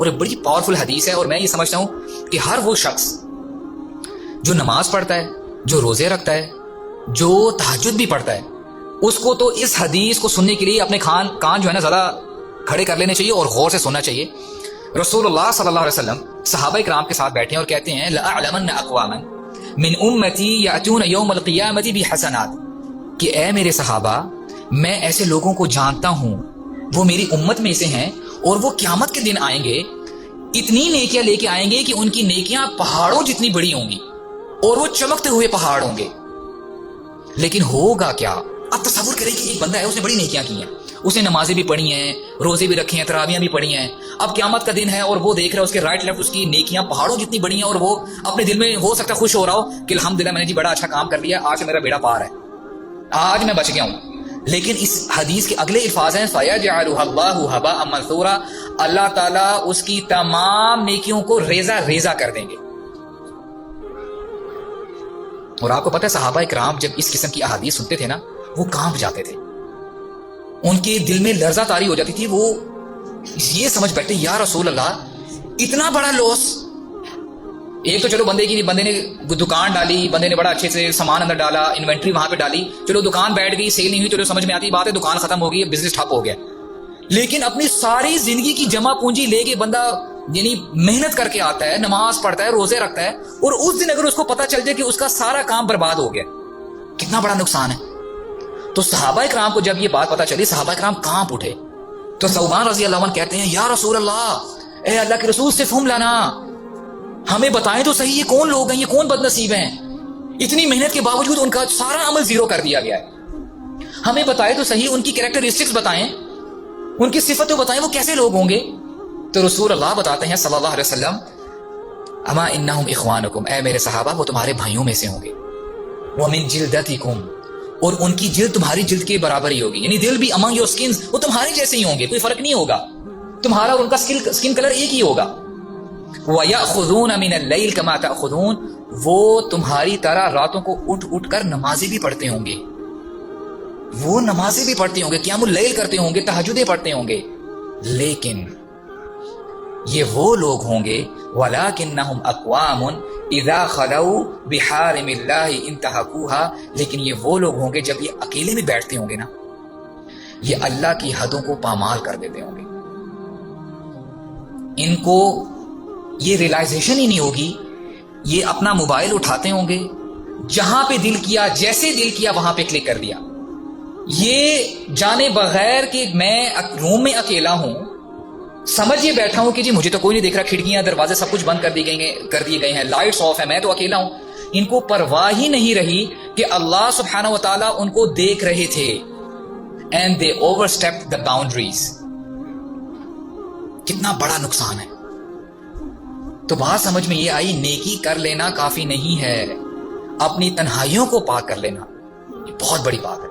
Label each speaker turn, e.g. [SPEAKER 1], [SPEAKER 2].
[SPEAKER 1] اور ایک بڑی پاورفل حدیث ہے، اور میں یہ سمجھتا ہوں کہ ہر وہ شخص جو نماز پڑھتا ہے، جو روزے رکھتا ہے، جو تہجد بھی پڑھتا ہے، اس کو تو اس حدیث کو سننے کے لیے اپنے کان جو ہے نا زیادہ کھڑے کر لینے چاہیے اور غور سے سننا چاہیے۔ رسول اللہ صلی اللہ علیہ وسلم صحابہ کرام کے ساتھ بیٹھے ہیں اور کہتے ہیں لَأَعْلَمَنَّ أَقْوَامًا مِنْ أُمَّتِي يَأْتُونَ يَوْمَ الْقِيَامَةِ بِحَسَنَاتٍ، کہ اے میرے صحابہ، میں ایسے لوگوں کو جانتا ہوں، وہ میری امت میں سے ہیں، اور وہ قیامت کے دن آئیں گے، اتنی نیکیاں لے کے آئیں گے کہ ان کی نیکیاں پہاڑوں جتنی بڑی ہوں گی اور وہ چمکتے ہوئے پہاڑ ہوں گے۔ لیکن ہوگا کیا؟ اب تصور کریں کہ ایک بندہ ہے، اس نے بڑی نیکیاں کی ہیں، اس نے نمازیں بھی پڑھی ہیں، روزے بھی رکھے ہیں، تراویحیں بھی پڑھی ہیں، اب قیامت کا دن ہے اور وہ دیکھ رہا ہے اس کے رائٹ لیفٹ اس کی نیکیاں پہاڑوں جتنی بڑی ہیں، اور وہ اپنے دل میں ہو سکتا ہے خوش ہو رہا ہو کہ الحمدللہ میں نے جی بڑا اچھا کام کر لیا، آج میرا بیڑا پار ہے، آج میں بچ گیا ہوں۔ لیکن اس حدیث کے اگلے الفاظ ہیں فَيَجْعَلُهَا اللَّهُ هَبَاءً مَنثُورًا، اللہ تعالیٰ اس کی تمام نیکیوں کو ریزہ ریزہ کر دیں گے۔ اور آپ کو پتہ ہے صحابہ کرام جب اس قسم کی احادیث سنتے تھے نا، وہ کانپ جاتے تھے، ان کے دل میں لرزہ طاری ہو جاتی تھی، وہ یہ سمجھ بیٹھتے یا رسول اللہ اتنا بڑا لوس۔ ایک تو چلو بندے نے دکان ڈالی، بندے نے بڑا اچھے سے سامان اندر ڈالا، انوینٹری وہاں پہ ڈالی، چلو دکان بیٹھ گئی، سیل نہیں ہوئی، چلو سمجھ میں آتی بات ہے، دکان ختم ہو گئی، بزنس ٹھپ ہو گیا۔ لیکن اپنی ساری زندگی کی جمع پونجی لے کے بندہ یعنی محنت کر کے آتا ہے، نماز پڑھتا ہے، روزے رکھتا ہے، اور اس دن اگر اس کو پتہ چل جائے کہ اس کا سارا کام برباد ہو گیا، کتنا بڑا نقصان ہے۔ تو صحابہ کرام کو جب یہ بات پتہ چلی، صحابہ کرام کانپ اٹھے۔ تو ثوبان رضی اللہ عنہ کہتے ہیں یا رسول اللہ، اے اللہ کے رسول سے فہم لانا، ہمیں بتائیں تو صحیح یہ کون لوگ ہیں، یہ کون بد نصیب ہیں، اتنی محنت کے باوجود ان کا سارا عمل زیرو کر دیا گیا ہے، ہمیں بتائیں تو صحیح، ان کی کریکٹرسٹکس بتائیں، ان کی صفتیں بتائیں، وہ کیسے لوگ ہوں گے۔ تو رسول اللہ بتاتے ہیں صلی اللہ علیہ وسلم اما انہم اخوانکم، اے میرے صحابہ وہ تمہارے بھائیوں میں سے ہوں گے، ومن جلدتکم، اور ان کی جلد تمہاری جلد کے برابر ہی ہوگی، یعنی دل بھی among your skins، وہ تمہارے جیسے ہی ہوں گے، کوئی فرق نہیں ہوگا، تمہارا اور ان کا سکن کلر ایک ہی ہوگا۔ وَيَأْخُذُونَ مِنَ اللَّيْلِ كَمَا تَأْخُذُونَ، وہ تمہاری طرح راتوں کو اٹھ اٹھ کر نمازیں بھی پڑھتے ہوں گے، وہ نمازیں بھی پڑھتے ہوں گے، قیام اللیل کرتے ہوں گے، تہجدیں پڑھتے ہوں گے، لیکن یہ وہ لوگ ہوں گے وَلَكِنَّهُمْ أَقْوَامٌ اِذَا خَلَوْا بِحَارِمِ اللَّهِ انْتَهَكُوهَا، لیکن یہ وہ لوگ ہوں گے جب یہ اکیلے میں بیٹھتے ہوں گے نا، یہ اللہ کی حدوں کو پامال کر دیتے ہوں گے، ان کو یہ ریلائزیشن ہی نہیں ہوگی، یہ اپنا موبائل اٹھاتے ہوں گے، جہاں پہ دل کیا، جیسے دل کیا وہاں پہ کلک کر دیا، یہ جانے بغیر کہ میں روم میں اکیلا ہوں، سمجھیے بیٹھا ہوں کہ جی مجھے تو کوئی نہیں دیکھ رہا، کھڑکیاں دروازے سب کچھ بند کر دیے گئے ہیں، لائٹس آف ہے، میں تو اکیلا ہوں، ان کو پرواہ ہی نہیں رہی کہ اللہ سبحانہ و تعالیٰ ان کو دیکھ رہے تھے، and they overstepped the boundaries۔ کتنا بڑا نقصان ہے۔ تو بات سمجھ میں یہ آئی، نیکی کر لینا کافی نہیں ہے، اپنی تنہائیوں کو پاک کر لینا یہ بہت بڑی بات ہے۔